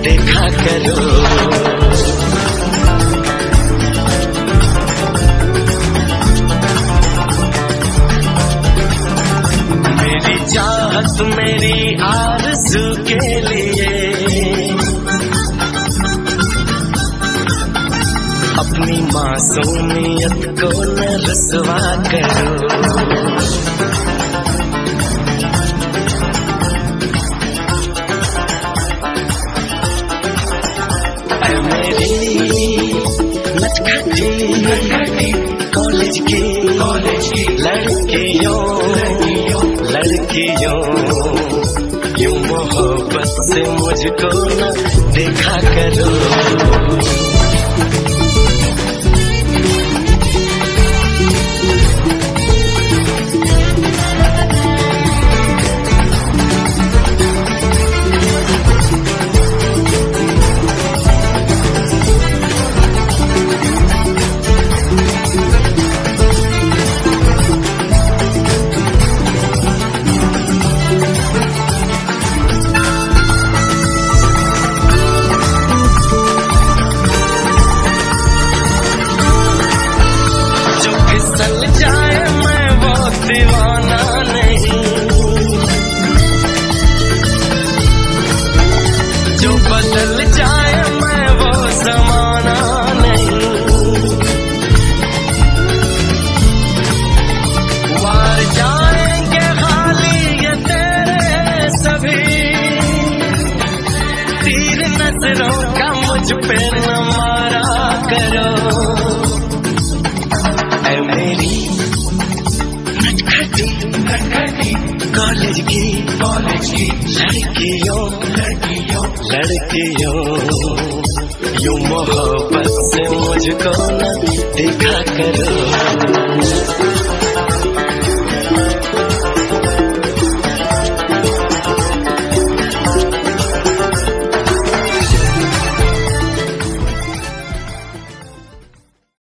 देखा करो मेरी चाहत मेरी आरज़ू के लिए अपनी मासूमियत को न रुसवा करो। कॉलेज की लड़कियों यूं मोहब्बत से मुझको न देखा करो। दीवाना नहीं जो बदल जाए मैं वो ज़माना नहीं। वार जाएंगे खाली ये तेरे सभी तीर नजरों का मुझ पे न मारा करो। ऐ मेरी कॉलेज की लड़कियों यूं मोहब्बत से मुझको न देखा करो।